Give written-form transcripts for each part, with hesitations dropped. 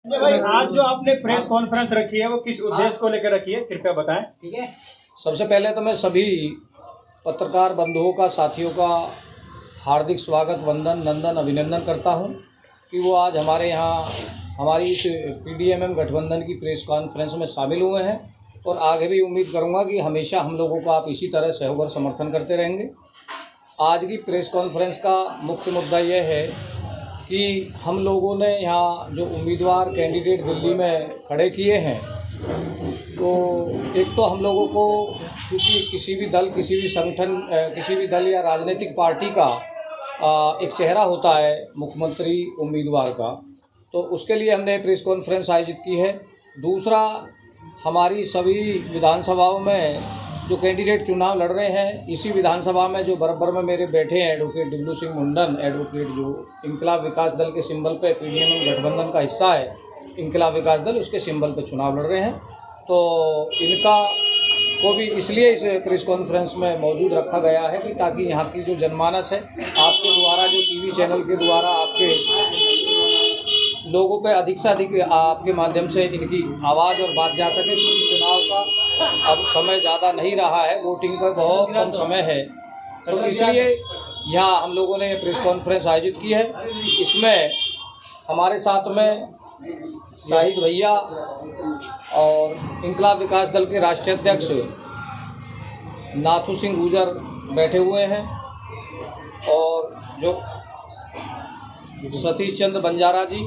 भाई, आज जो आपने प्रेस कॉन्फ्रेंस रखी है वो किस उद्देश्य को लेकर रखी है, कृपया बताएं। ठीक है। सबसे पहले तो मैं सभी पत्रकार बंधुओं का, साथियों का हार्दिक स्वागत, वंदन, नंदन, अभिनंदन करता हूं कि वो आज हमारे यहाँ हमारी इस PDMM गठबंधन की प्रेस कॉन्फ्रेंस में शामिल हुए हैं और आगे भी उम्मीद करूंगा कि हमेशा हम लोगों को आप इसी तरह सहयोग और समर्थन करते रहेंगे। आज की प्रेस कॉन्फ्रेंस का मुख्य मुद्दा यह है कि हम लोगों ने यहाँ जो उम्मीदवार कैंडिडेट दिल्ली में खड़े किए हैं, तो एक तो हम लोगों को, क्योंकि किसी भी दल, किसी भी संगठन, किसी भी दल या राजनीतिक पार्टी का एक चेहरा होता है मुख्यमंत्री उम्मीदवार का, तो उसके लिए हमने प्रेस कॉन्फ्रेंस आयोजित की है। दूसरा, हमारी सभी विधानसभाओं में जो कैंडिडेट चुनाव लड़ रहे हैं, इसी विधानसभा में जो बराबर में मेरे बैठे हैं एडवोकेट डब्ल्यू सिंह मुंडन, एडवोकेट जो इंकलाब विकास दल के सिंबल पे PDMM गठबंधन का हिस्सा है, इंकलाब विकास दल, उसके सिंबल पे चुनाव लड़ रहे हैं। तो इनका को भी इसलिए इस प्रेस कॉन्फ्रेंस में मौजूद रखा गया है कि ताकि यहाँ की जो जनमानस है, आपके द्वारा, जो TV चैनल के द्वारा आपके लोगों पे अधिक से अधिक आपके माध्यम से इनकी आवाज़ और बात जा सके, क्योंकि चुनाव का अब समय ज़्यादा नहीं रहा है, वोटिंग का बहुत कम समय है। तो इसलिए यहाँ हम लोगों ने प्रेस कॉन्फ्रेंस आयोजित की है। इसमें हमारे साथ में शाहिद भैया और इंकलाब विकास दल के राष्ट्रीय अध्यक्ष नाथू सिंह गुजर बैठे हुए हैं और जो सतीश चंद्र बंजारा जी,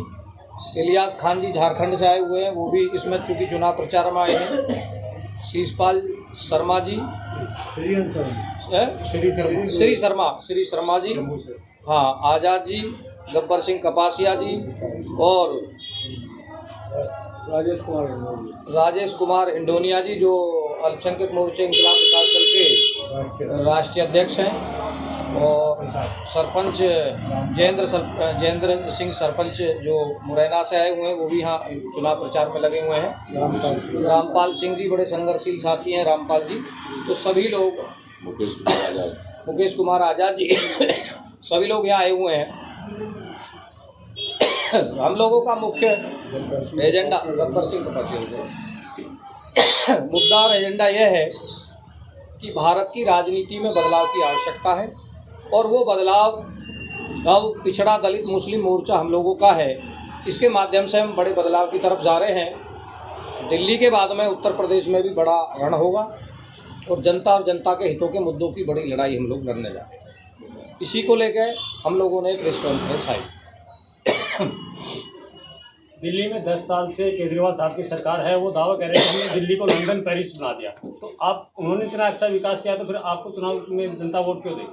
इलियास खान जी झारखंड से आए हुए हैं, वो भी इसमें चूँकि चुनाव प्रचार में आए हैं। शीशपाल शर्मा जी, श्री शर्मा जी, हाँ, आज़ाद जी, गब्बर सिंह कपासिया जी और राजेश कुमार इंडोनिया जी, जो अल्पसंख्यक मोर्चे इंकलाब विकास दल के राष्ट्रीय अध्यक्ष हैं, और सरपंच जयेंद्र सिंह सरपंच जो मुरैना से आए हुए हैं, वो भी यहाँ चुनाव प्रचार में लगे हुए हैं। रामपाल सिंह जी बड़े संघर्षशील साथी हैं, रामपाल जी। तो सभी लोग, मुकेश कुमार आज़ाद जी सभी लोग यहाँ आए हुए हैं। हम लोगों का मुख्य एजेंडा, गब्बर सिंह मुद्दा और एजेंडा यह है कि भारत की राजनीति में बदलाव की आवश्यकता है और वो बदलाव अब पिछड़ा दलित मुस्लिम मोर्चा हम लोगों का है। इसके माध्यम से हम बड़े बदलाव की तरफ जा रहे हैं। दिल्ली के बाद में उत्तर प्रदेश में भी बड़ा रण होगा और जनता के हितों के मुद्दों की बड़ी लड़ाई हम लोग लड़ने जा रहे हैं। इसी को लेकर हम लोगों ने प्रेस कॉन्फ्रेंस आई। दिल्ली में 10 साल से केजरीवाल साहब की सरकार है, वो दावा कर रहे हैं कि हमने दिल्ली को लंदन पेरिस बना दिया। तो आप, उन्होंने इतना अच्छा विकास किया, तो फिर आपको चुनाव में जनता वोट क्यों देगी?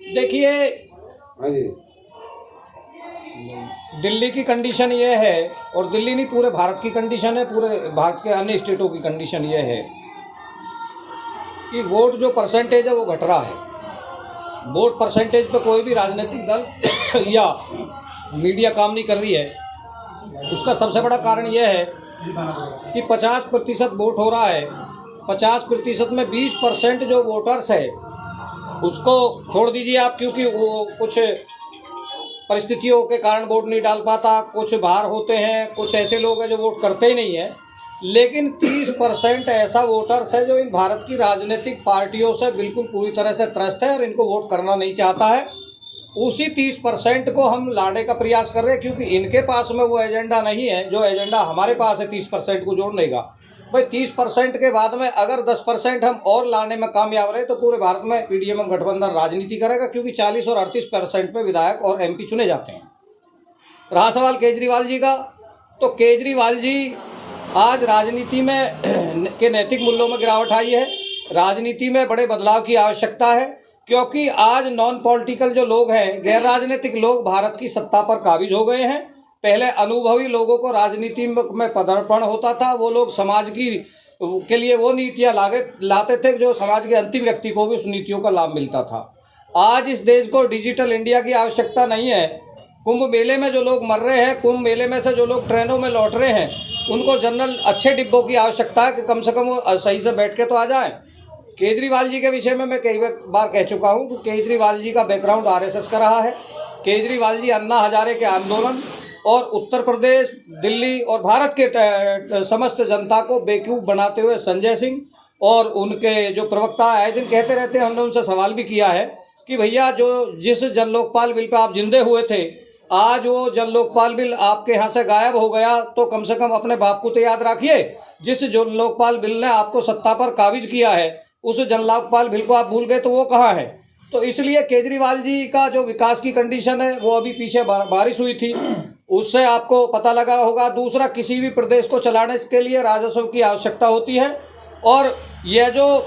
देखिए, दिल्ली की कंडीशन ये है, और दिल्ली नहीं, पूरे भारत की कंडीशन है, पूरे भारत के अन्य स्टेटों की कंडीशन ये है कि वोट जो परसेंटेज है वो घट रहा है। वोट परसेंटेज पे कोई भी राजनीतिक दल या मीडिया काम नहीं कर रही है। उसका सबसे बड़ा कारण यह है कि 50% वोट हो रहा है। 50% में 20% जो वोटर्स है उसको छोड़ दीजिए आप, क्योंकि वो कुछ परिस्थितियों के कारण वोट नहीं डाल पाता, कुछ बाहर होते हैं, कुछ ऐसे लोग हैं जो वोट करते ही नहीं हैं। लेकिन 30% ऐसा वोटर्स है जो इन भारत की राजनीतिक पार्टियों से बिल्कुल पूरी तरह से त्रस्त है और इनको वोट करना नहीं चाहता है। उसी 30% को हम लाने का प्रयास कर रहे हैं, क्योंकि इनके पास में वो एजेंडा नहीं है जो एजेंडा हमारे पास है 30% को जोड़ने का। भाई 30% के बाद में अगर 10% हम और लाने में कामयाब रहे तो पूरे भारत में PDMM गठबंधन राजनीति करेगा, क्योंकि 40 और 38% पे विधायक और MP चुने जाते हैं। रहा सवाल केजरीवाल जी का, तो केजरीवाल जी आज राजनीति में के नैतिक मूल्यों में गिरावट आई है। राजनीति में बड़े बदलाव की आवश्यकता है, क्योंकि आज नॉन पॉलिटिकल जो लोग हैं, गैर राजनीतिक लोग भारत की सत्ता पर काबिज हो गए हैं। पहले अनुभवी लोगों को राजनीति में पदार्पण होता था, वो लोग समाज के लिए वो नीतियाँ लाते थे जो समाज के अंतिम व्यक्ति को भी उस नीतियों का लाभ मिलता था। आज इस देश को डिजिटल इंडिया की आवश्यकता नहीं है। कुंभ मेले में जो लोग मर रहे हैं, कुंभ मेले में से जो लोग ट्रेनों में लौट रहे हैं, उनको जनरल अच्छे डिब्बों की आवश्यकता है कि कम से कम वो सही से बैठ के तो आ जाएं। केजरीवाल जी के विषय में मैं कई बार कह चुका हूं कि केजरीवाल जी का बैकग्राउंड RSS का रहा है। केजरीवाल जी अन्ना हजारे के आंदोलन और उत्तर प्रदेश, दिल्ली और भारत के समस्त जनता को बेवकूफ़ बनाते हुए संजय सिंह और उनके जो प्रवक्ता आए दिन कहते रहते हैं, हमने उनसे सवाल भी किया है कि भैया जो जिस जन लोकपाल बिल पे आप जिंदे हुए थे, आज वो जन लोकपाल बिल आपके यहाँ से गायब हो गया, तो कम से कम अपने बाप को तो याद रखिए। जिस जन लोकपाल बिल ने आपको सत्ता पर काबिज किया है, उस जन लोकपाल बिल को आप भूल गए, तो वो कहाँ है? तो इसलिए केजरीवाल जी का जो विकास की कंडीशन है वो अभी पीछे बारिश हुई थी, उससे आपको पता लगा होगा। दूसरा, किसी भी प्रदेश को चलाने के लिए राजस्व की आवश्यकता होती है, और यह जो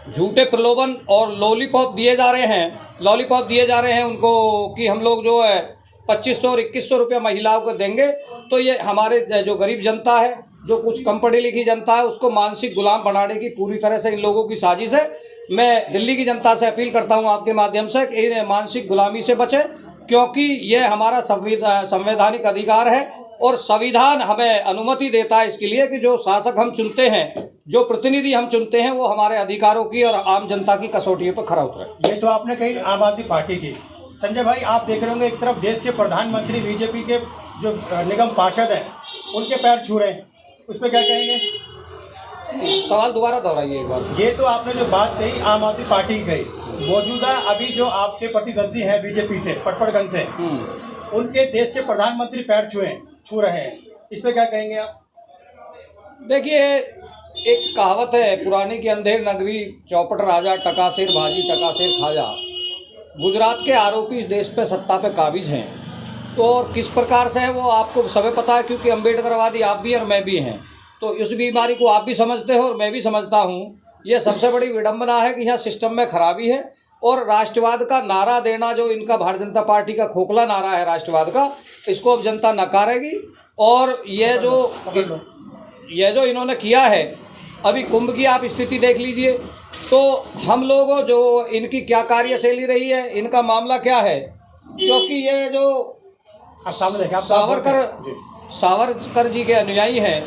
झूठे प्रलोभन और लॉलीपॉप दिए जा रहे हैं उनको कि हम लोग जो है 2500 और 2100 रुपया महिलाओं को देंगे, तो ये हमारे जो गरीब जनता है, जो कुछ कम पढ़ी लिखी जनता है, उसको मानसिक गुलाम बनाने की पूरी तरह से इन लोगों की साजिश है। मैं दिल्ली की जनता से अपील करता हूं आपके माध्यम से कि इन मानसिक गुलामी से बचें, क्योंकि यह हमारा संवैधानिक अधिकार है और संविधान हमें अनुमति देता है इसके लिए कि जो शासक हम चुनते हैं, जो प्रतिनिधि हम चुनते हैं, वो हमारे अधिकारों की और आम जनता की कसौटी पर खरा उतरे। ये तो आपने कही आम आदमी पार्टी की। संजय भाई, आप देख रहे होंगे एक तरफ देश के प्रधानमंत्री बीजेपी के जो निगम पार्षद हैं उनके पैर छू रहे हैं, उस पर क्या कहेंगे? सवाल दोबारा दोहराइए एक बार। ये तो आपने जो बात कही आम आदमी पार्टी की कही, मौजूदा अभी जो आपके प्रतिद्वंदी हैं बीजेपी से, पटपड़गंज से, उनके देश के प्रधानमंत्री पैर छू रहे हैं, इस पर क्या कहेंगे आप? देखिए, एक कहावत है पुरानी की, अंधेर नगरी चौपट राजा, टकासेर भाजी टकासेर खाजा। गुजरात के आरोपी इस देश पे सत्ता पे काबिज हैं, तो और किस प्रकार से है वो आपको सभी पता है, क्योंकि अम्बेडकरवादी आप भी और मैं भी हैं, तो इस बीमारी को आप भी समझते हो और मैं भी समझता हूँ। ये सबसे बड़ी विडंबना है कि यहाँ सिस्टम में खराबी है, और राष्ट्रवाद का नारा देना जो इनका भारतीय जनता पार्टी का खोखला नारा है राष्ट्रवाद का, इसको अब जनता नकारेगी। और ये जो इन्होंने किया है, अभी कुंभ की आप स्थिति देख लीजिए, तो हम लोगों जो इनकी क्या कार्यशैली रही है, इनका मामला क्या है, क्योंकि ये जो सावरकर जी के अनुयायी हैं,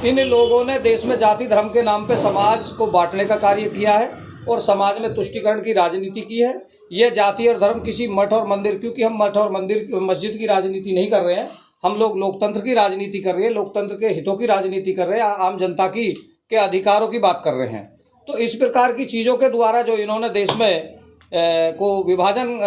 इन लोगों ने देश में जाति धर्म के नाम पे समाज को बांटने का कार्य किया है और समाज में तुष्टीकरण की राजनीति की है। ये जाति और धर्म किसी मठ और मंदिर, क्योंकि हम मठ और मस्जिद की राजनीति नहीं कर रहे हैं, हम लोग लोकतंत्र की राजनीति कर रहे हैं, लोकतंत्र के हितों की राजनीति कर रहे हैं, आम जनता के अधिकारों की बात कर रहे हैं। तो इस प्रकार की चीज़ों के द्वारा जो इन्होंने देश में को विभाजन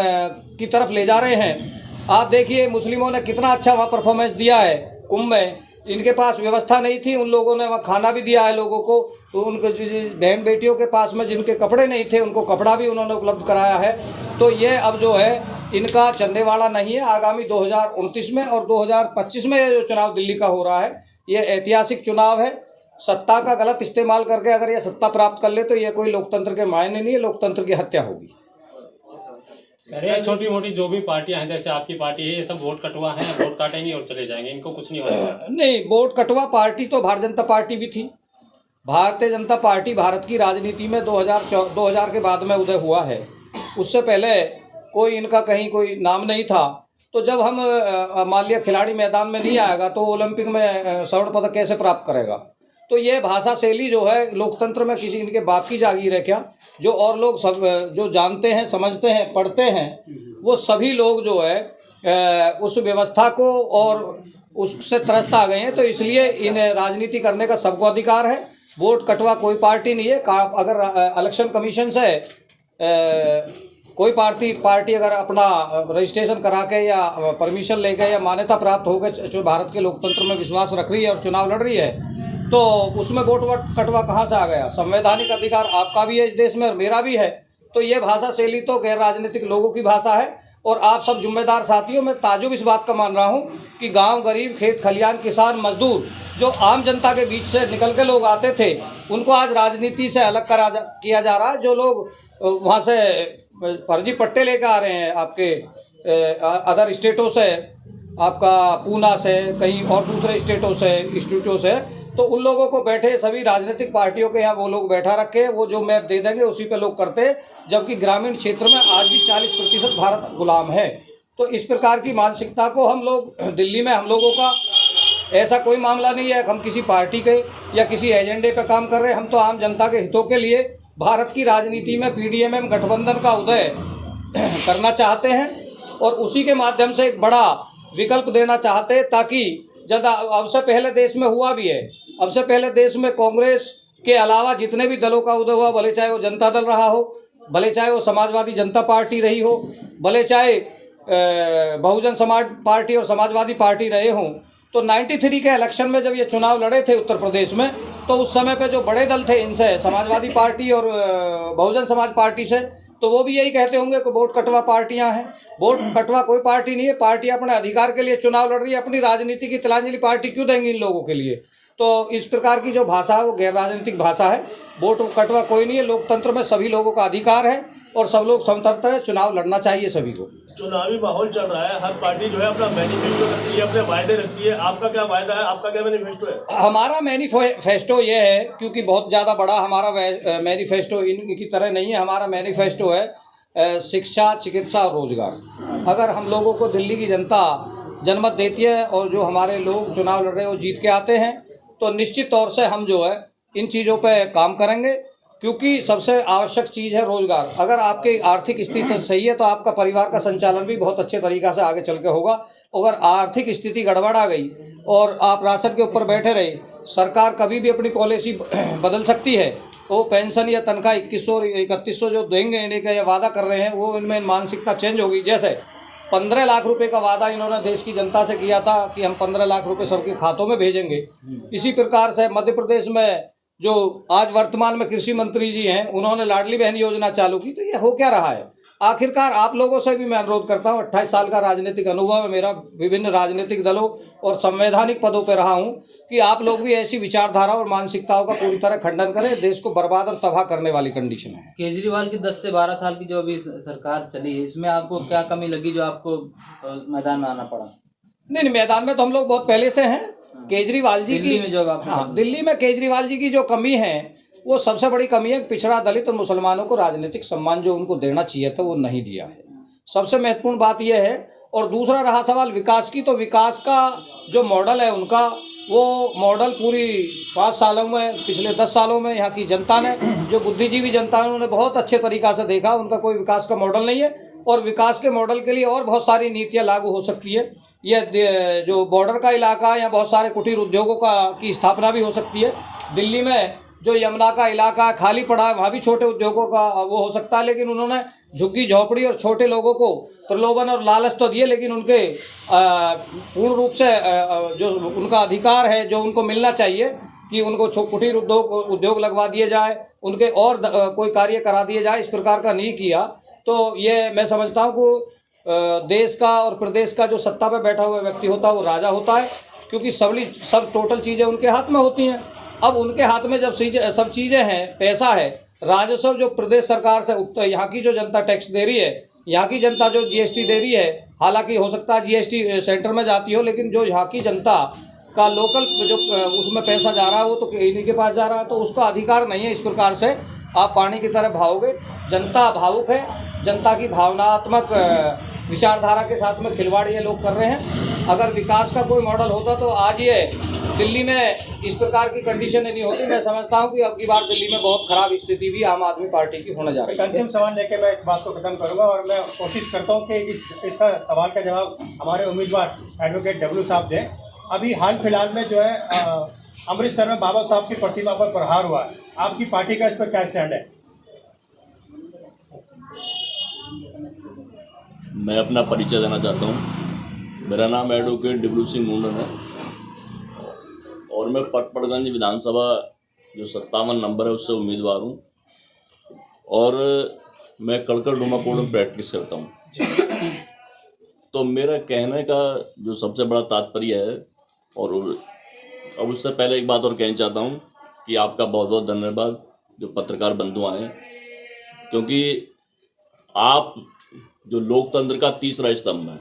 की तरफ ले जा रहे हैं। आप देखिए, मुस्लिमों ने कितना अच्छा वहाँ परफॉर्मेंस दिया है कुंभ में। इनके पास व्यवस्था नहीं थी, उन लोगों ने वहाँ खाना भी दिया है लोगों को, तो उनके बहन बेटियों के पास में जिनके कपड़े नहीं थे, उनको कपड़ा भी उन्होंने उपलब्ध कराया है। तो ये अब जो है इनका चलने वाला नहीं है। आगामी 2029 में और 2025 में ये जो चुनाव दिल्ली का हो रहा है, ये ऐतिहासिक चुनाव है। सत्ता का गलत इस्तेमाल करके अगर ये सत्ता प्राप्त कर ले, तो ये कोई लोकतंत्र के मायने नहीं है, लोकतंत्र की हत्या होगी। अरे छोटी मोटी जो भी पार्टियां हैं, जैसे आपकी पार्टी है, ये सब वोट कटवा है, वोट काटेंगे और चले जाएंगे, इनको कुछ नहीं होगा। नहीं, वोट कटवा पार्टी तो भारतीय जनता पार्टी भी थी। भारतीय जनता पार्टी भारत की राजनीति में 2000 के बाद में उदय हुआ है। उससे पहले कोई इनका कहीं कोई नाम नहीं था। तो जब हम मान लिया खिलाड़ी मैदान में नहीं आएगा, तो ओलंपिक में स्वर्ण पदक कैसे प्राप्त करेगा? तो ये भाषा शैली जो है लोकतंत्र में किसी इनके बाप की जागीर है क्या? जो और लोग सब जो जानते हैं, समझते हैं, पढ़ते हैं, वो सभी लोग जो है उस व्यवस्था को और उससे त्रस्त आ गए हैं। तो इसलिए इन राजनीति करने का सबको अधिकार है। वोट कटवा कोई पार्टी नहीं है। अगर इलेक्शन कमीशन से कोई पार्टी अगर अपना रजिस्ट्रेशन करा के या परमिशन लेके या मान्यता प्राप्त होकर जो भारत के लोकतंत्र में विश्वास रख रही है और चुनाव लड़ रही है, तो उसमें वोट कटवा कहाँ से आ गया? संवैधानिक अधिकार आपका भी है इस देश में और मेरा भी है। तो ये भाषा शैली तो गैर राजनीतिक लोगों की भाषा है। और आप सब जिम्मेदार साथियों, मैं ताजुब इस बात का मान रहा हूँ कि गांव गरीब, खेत खलियान, किसान, मजदूर, जो आम जनता के बीच से निकल के लोग आते थे, उनको आज राजनीति से अलग किया जा रहा है। जो लोग वहाँ से फर्जी पट्टे लेकर आ रहे हैं आपके अदर स्टेटों से, आपका पूना से, कहीं और दूसरे स्टेटों से, इंस्टीट्यूटों से, तो उन लोगों को बैठे सभी राजनीतिक पार्टियों के यहाँ वो लोग बैठा रखे, वो जो मैप दे देंगे उसी पे लोग करते। जबकि ग्रामीण क्षेत्र में आज भी 40% भारत गुलाम है। तो इस प्रकार की मानसिकता को हम लोग दिल्ली में, हम लोगों का ऐसा कोई मामला नहीं है हम किसी पार्टी के या किसी एजेंडे पे काम कर रहे हैं। हम तो आम जनता के हितों के लिए भारत की राजनीति में PDMM गठबंधन का उदय करना चाहते हैं और उसी के माध्यम से एक बड़ा विकल्प देना चाहते, ताकि जब अब से पहले देश में हुआ भी है, अब से पहले देश में कांग्रेस के अलावा जितने भी दलों का उदय हुआ, भले चाहे वो जनता दल रहा हो, भले चाहे वो समाजवादी जनता पार्टी रही हो, भले चाहे बहुजन समाज पार्टी और समाजवादी पार्टी रहे हों, तो 93 के इलेक्शन में जब ये चुनाव लड़े थे उत्तर प्रदेश में, तो उस समय पे जो बड़े दल थे इनसे, समाजवादी पार्टी और बहुजन समाज पार्टी से, तो वो भी यही कहते होंगे कि वोट कटवा पार्टियां हैं। वोट कटवा कोई पार्टी नहीं है, पार्टी अपने अधिकार के लिए चुनाव लड़ रही है, अपनी राजनीति की तिलांजलि पार्टी क्यों देंगी इन लोगों के लिए। तो इस प्रकार की जो भाषा है वो गैर राजनीतिक भाषा है। वोट कटवा कोई नहीं है, लोकतंत्र में सभी लोगों का अधिकार है और सब लोग स्वतंत्र है, चुनाव लड़ना चाहिए सभी को। चुनावी माहौल चल रहा है, हर पार्टी जो है अपना मैनिफेस्टो रखती है, अपने वायदे रखती है। आपका क्या वायदा है, आपका क्या मैनिफेस्टो है? हमारा मैनिफेस्टो ये है, क्योंकि बहुत ज़्यादा बड़ा हमारा मैनिफेस्टो इनकी तरह नहीं है। हमारा मैनिफेस्टो है शिक्षा, चिकित्सा और रोजगार। अगर हम लोगों को दिल्ली की जनता जनमत देती है और जो हमारे लोग चुनाव लड़ रहे हैं वो जीत के आते हैं, तो निश्चित तौर से हम जो है इन चीज़ों पे काम करेंगे, क्योंकि सबसे आवश्यक चीज़ है रोजगार। अगर आपकी आर्थिक स्थिति सही है तो आपका परिवार का संचालन भी बहुत अच्छे तरीक़ा से आगे चल के होगा। अगर आर्थिक स्थिति गड़बड़ आ गई और आप राशन के ऊपर बैठे रहे, सरकार कभी भी अपनी पॉलिसी बदल सकती है। वो पेंशन या तनख्वाह 2100 3100 जो देंगे इन्हें का ये वादा कर रहे हैं, वो इनमें मानसिकता चेंज होगी। जैसे 15 लाख रुपए का वादा इन्होंने देश की जनता से किया था कि हम 15 लाख रुपए सबके खातों में भेजेंगे। इसी प्रकार से मध्य प्रदेश में जो आज वर्तमान में कृषि मंत्री जी हैं, उन्होंने लाडली बहन योजना चालू की। तो ये हो क्या रहा है? आखिरकार आप लोगों से भी मैं अनुरोध करता हूँ, 28 साल का राजनीतिक अनुभव है मेरा, विभिन्न राजनीतिक दलों और संवैधानिक पदों पर रहा हूँ, कि आप लोग भी ऐसी विचारधारा और मानसिकताओं का पूरी तरह खंडन करें। देश को बर्बाद और तबाह करने वाली कंडीशन है। केजरीवाल की 10 से 12 साल की जो अभी सरकार चली है, इसमें आपको क्या कमी लगी जो आपको मैदान में आना पड़ा? नहीं, मैदान में तो हम लोग बहुत पहले से हैं। केजरीवाल जी की दिल्ली में केजरीवाल जी की जो कमी है, वो सबसे बड़ी कमी है, पिछड़ा दलित और मुसलमानों को राजनीतिक सम्मान जो उनको देना चाहिए था वो नहीं दिया है। सबसे महत्वपूर्ण बात यह है। और दूसरा रहा सवाल विकास की, तो विकास का जो मॉडल है उनका, वो मॉडल पूरी 5 सालों में, पिछले 10 सालों में यहाँ की जनता ने, जो बुद्धिजीवी जनता है, उन्होंने बहुत अच्छे तरीक़ा से देखा। उनका कोई विकास का मॉडल नहीं है और विकास के मॉडल के लिए और बहुत सारी नीतियाँ लागू हो सकती है। यह जो बॉर्डर का इलाका या बहुत सारे कुटीर उद्योगों की स्थापना भी हो सकती है। दिल्ली में जो यमुना का इलाका खाली पड़ा है, वहाँ भी छोटे उद्योगों का वो हो सकता है। लेकिन उन्होंने झुग्गी झोपड़ी और छोटे लोगों को प्रलोभन और लालच तो दिए, लेकिन उनके पूर्ण रूप से जो उनका अधिकार है, जो उनको मिलना चाहिए कि उनको कुटीर उद्योग लगवा दिए जाए, उनके और कोई कार्य करा दिए जाए, इस प्रकार का नहीं किया। तो ये मैं समझता हूँ कि देश का और प्रदेश का जो सत्ता पे बैठा हुआ व्यक्ति होता है वो राजा होता है, क्योंकि सब टोटल चीज़ें उनके हाथ में होती हैं। अब उनके हाथ में जब सब चीज़ें हैं, पैसा है, राजस्व जो प्रदेश सरकार से यहाँ की जो जनता टैक्स दे रही है, यहाँ की जनता जो जीएसटी दे रही है, हालांकि हो सकता है जीएसटी सेंटर में जाती हो, लेकिन जो यहाँ की जनता का लोकल जो उसमें पैसा जा रहा है वो तो इन्हीं के पास जा रहा है, तो उसका अधिकार नहीं है। इस प्रकार से आप पानी की तरह बहाओगे। जनता भावुक है, जनता की भावनात्मक विचारधारा के साथ में खिलवाड़ ये लोग कर रहे हैं। अगर विकास का कोई मॉडल होता तो आज ये दिल्ली में इस प्रकार की कंडीशन नहीं होती। मैं समझता हूँ कि अब की बार दिल्ली में बहुत खराब स्थिति भी आम आदमी पार्टी की होने जा रही है। अंतिम सवाल लेके मैं इस बात को खत्म करूंगा और मैं कोशिश करता हूँ कि इसका सवाल का जवाब हमारे उम्मीदवार एडवोकेट डब्लू साहब दें। अभी हाल फिलहाल में जो है अमृतसर में बाबा साहब की प्रतिमा पर प्रहार हुआ है, आपकी पार्टी का इस पर क्या स्टैंड है? मैं अपना परिचय देना चाहता हूँ। मेरा नाम एडवोकेट डब्लू सिंह मुंडन है और मैं पटपड़गंज विधानसभा जो 57 नंबर है उससे उम्मीदवार हूँ और मैं कड़कड़ डूमा कोर्ट में प्रैक्टिस करता हूँ। तो मेरा कहने का जो सबसे बड़ा तात्पर्य है, और अब उससे पहले एक बात और कहना चाहता हूँ कि आपका बहुत बहुत धन्यवाद जो पत्रकार बंधु आए, क्योंकि आप जो लोकतंत्र का तीसरा स्तंभ है,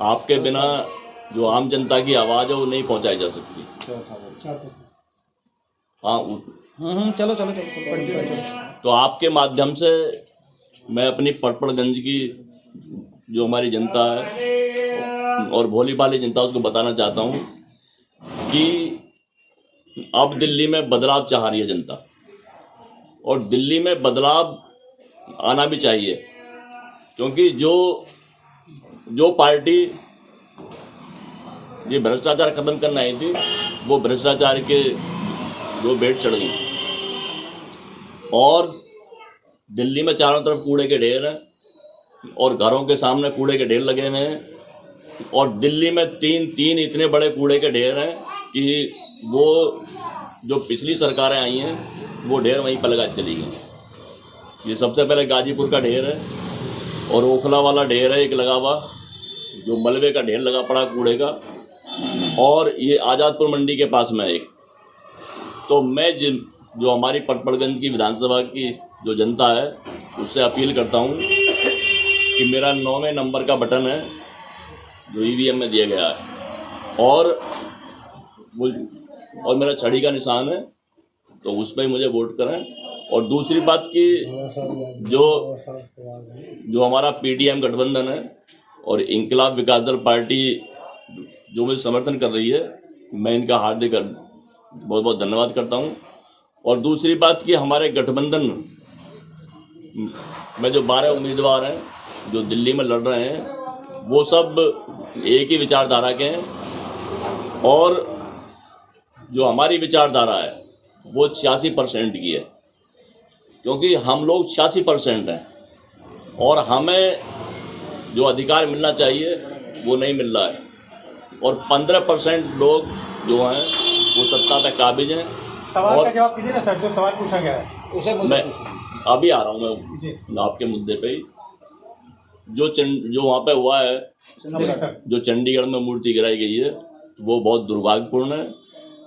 आपके बिना जो आम जनता की आवाज़ है वो नहीं पहुंचाई जा सकती। हाँ, चलो। तो आपके माध्यम से मैं अपनी पटपड़गंज की जो हमारी जनता है और भोली भाली जनता उसको बताना चाहता हूँ कि अब दिल्ली में बदलाव चाह रही है जनता, और दिल्ली में बदलाव आना भी चाहिए, क्योंकि जो पार्टी ये भ्रष्टाचार खत्म करना ही थी, वो भ्रष्टाचार के जो बेट चढ़ गई। और दिल्ली में चारों तरफ कूड़े के ढेर हैं और घरों के सामने कूड़े के ढेर लगे हुए हैं और दिल्ली में तीन इतने बड़े कूड़े के ढेर हैं कि वो जो पिछली सरकारें आई हैं वो ढेर वहीं पर लगा चली गई। ये सबसे पहले गाजीपुर का ढेर है और ओखला वाला ढेर है एक लगा हुआ, जो मलबे का ढेर लगा पड़ा कूड़े का, और ये आज़ादपुर मंडी के पास में एक। तो मैं जो हमारी पटपड़गंज की विधानसभा की जो जनता है उससे अपील करता हूँ कि मेरा 9वें नंबर का बटन है जो EVM में दिया गया है और मेरा छड़ी का निशान है, तो उस पर ही मुझे वोट करें। और दूसरी बात कि जो हमारा PDM गठबंधन है और इंकलाब विकास दल पार्टी जो मुझे समर्थन कर रही है, मैं इनका हार्दिक बहुत बहुत धन्यवाद करता हूँ। और दूसरी बात कि हमारे गठबंधन में जो 12 उम्मीदवार हैं जो दिल्ली में लड़ रहे हैं वो सब एक ही विचारधारा के हैं और जो हमारी विचारधारा है वो 86% की है, क्योंकि हम लोग 86% हैं और हमें जो अधिकार मिलना चाहिए वो नहीं मिल रहा है और 15% लोग जो हैं वो सत्ता पे काबिज हैं। सवाल का जवाब कीजिए ना सर, जो सवाल पूछा गया है उसे मैं अभी आ रहा हूँ मैं आपके मुद्दे पे ही। जो वहाँ पे हुआ है, जो चंडीगढ़ में मूर्ति गिराई गई है, वो बहुत दुर्भाग्यपूर्ण है।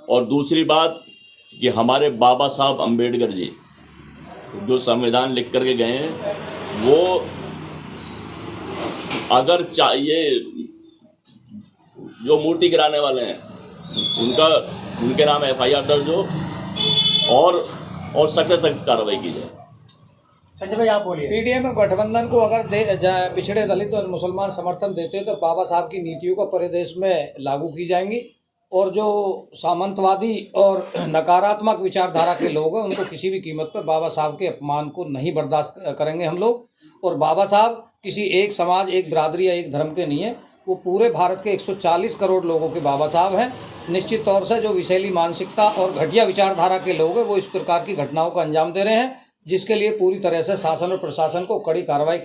और दूसरी बात कि हमारे बाबा साहब अम्बेडकर जी जो संविधान लिख करके गए हैं, वो अगर चाहिए जो मूर्ति गिराने वाले हैं उनके नाम FIR दर्ज हो और सख्त से सख्त कार्रवाई की जाए। संजय भाई आप बोलिए। PDM गठबंधन को अगर पिछड़े दलित और मुसलमान समर्थन देते हैं तो बाबा साहब की नीतियों का प्रदेश में लागू की जाएंगी और जो सामंतवादी और नकारात्मक विचारधारा के लोग हैं उनको किसी भी कीमत पर बाबा साहब के अपमान को नहीं बर्दाश्त करेंगे हम लोग। और बाबा साहब किसी एक समाज, एक बिरादरी या एक धर्म के नहीं है, वो पूरे भारत के 140 करोड़ लोगों के बाबा साहब हैं। निश्चित तौर से जो विषैली मानसिकता और घटिया विचारधारा के लोग हैं वो इस प्रकार की घटनाओं को अंजाम दे रहे हैं, जिसके लिए पूरी तरह से शासन और प्रशासन को कड़ी कार्रवाई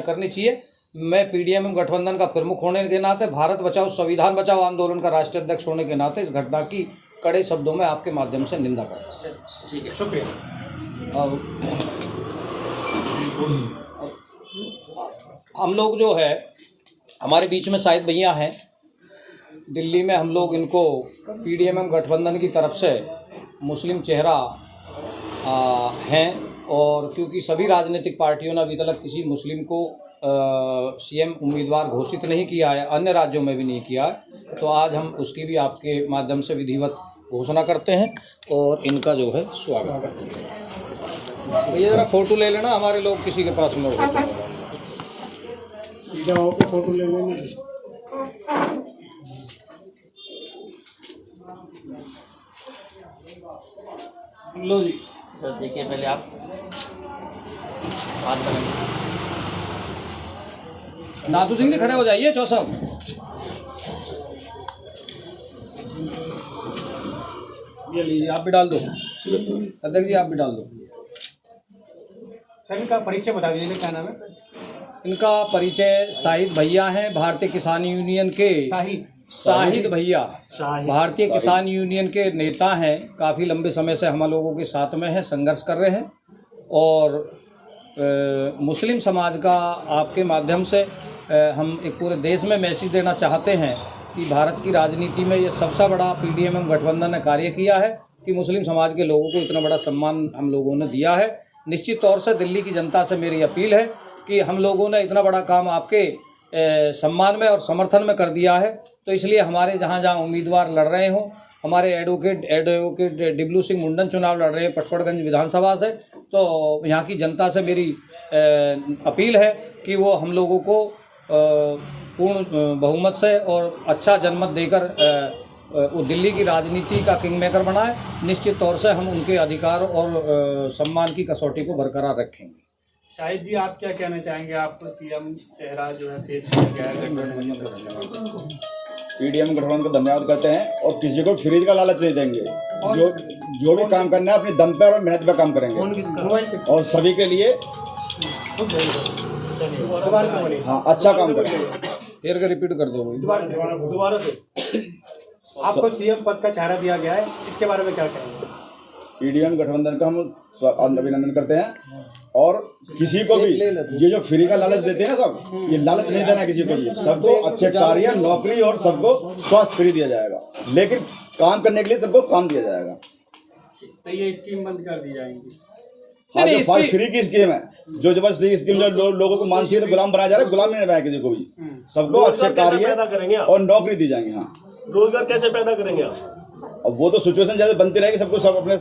करनी चाहिए। मैं PDM गठबंधन का प्रमुख होने के नाते, भारत बचाओ संविधान बचाओ आंदोलन का राष्ट्रीय अध्यक्ष होने के नाते इस घटना की कड़े शब्दों में आपके माध्यम से निंदा करता हूँ। ठीक है, शुक्रिया। हम लोग जो है, हमारे बीच में शाहिद भैया हैं, दिल्ली में हम लोग इनको PDM गठबंधन की तरफ से मुस्लिम चेहरा हैं और क्योंकि सभी राजनीतिक पार्टियों ने अभी तक किसी मुस्लिम को CM उम्मीदवार घोषित नहीं किया है, अन्य राज्यों में भी नहीं किया है, तो आज हम उसकी भी आपके माध्यम से विधिवत घोषणा करते हैं और इनका जो है स्वागत करते हैं। तो ये ज़रा फ़ोटो ले लेना, हमारे लोग किसी के पास में फोटो ले लेंगे। लो जी। सर देखिए पहले आप बात करेंगे। नाथू सिंह जी खड़े हो जाइए, चौसब। ये लीजिए, आप भी डाल दो। अध्यक्ष जी आप भी डाल दो। सर इनका परिचय बता दीजिए, क्या नाम है सर? इनका परिचय शाहिद भैया हैं, भारतीय किसान यूनियन के शाहिद भैया भारतीय किसान यूनियन के नेता हैं, काफ़ी लंबे समय से हम लोगों के साथ में हैं, संघर्ष कर रहे हैं और मुस्लिम समाज का आपके माध्यम से हम एक पूरे देश में मैसेज देना चाहते हैं कि भारत की राजनीति में ये सबसे बड़ा PDM गठबंधन ने कार्य किया है कि मुस्लिम समाज के लोगों को इतना बड़ा सम्मान हम लोगों ने दिया है। निश्चित तौर से दिल्ली की जनता से मेरी अपील है कि हम लोगों ने इतना बड़ा काम आपके सम्मान में और समर्थन में कर दिया है, तो इसलिए हमारे जहाँ जहाँ उम्मीदवार लड़ रहे हों, हमारे एडवोकेट डिब्लू सिंह मुंडन चुनाव लड़ रहे हैं पटपड़गंज विधानसभा से, तो यहाँ की जनता से मेरी अपील है कि वो हम लोगों को पूर्ण बहुमत से और अच्छा जनमत देकर वो दिल्ली की राजनीति का किंग मेकर बनाए। निश्चित तौर से हम उनके अधिकार और सम्मान की कसौटी को बरकरार रखेंगे। शाहिद जी आप क्या कहना चाहेंगे? आपको CM चेहरा जो है पेश किया गया है गठबंधन। पीडीएम गठबंधन का धन्यवाद करते हैं और किसी को फ्री का लालच नहीं देंगे। जो भी काम करना है अपनी दम पे और मेहनत पे काम करेंगे और सभी के लिए हाँ अच्छा काम करेंगे। फिर का रिपीट कर दो भाई। दोबारा से आपको सीएम पद का चारा दिया गया है, इसके बारे में क्या कहेंगे? पीडीएम गठबंधन का हम अभिनंदन करते हैं और किसी को भी ये जो फ्री का लालच देते हैं ना सब, ये लालच नहीं देना किसी को भी। सबको अच्छे कार्य, नौकरी और सबको स्वास्थ्य फ्री दिया जाएगा, लेकिन काम करने के लिए सबको काम दिया जाएगा। तो ये स्कीम बंद कर दी जाएगी। हाँ, जो फर्स्ट फ्री की स्कीम है, जो जबरदस्ती स्कीम जो लोगों को मानसिक तो गुलाम बनाया जा रहा है, गुलाम नहीं बनाया किसी को भी। सबको अच्छे कार्य और नौकरी दी जाएंगी। हाँ, रोजगार कैसे पैदा करेंगे आप? अब वो तो सिचुएशन जैसे बनती रहेगी, सबको सब अपने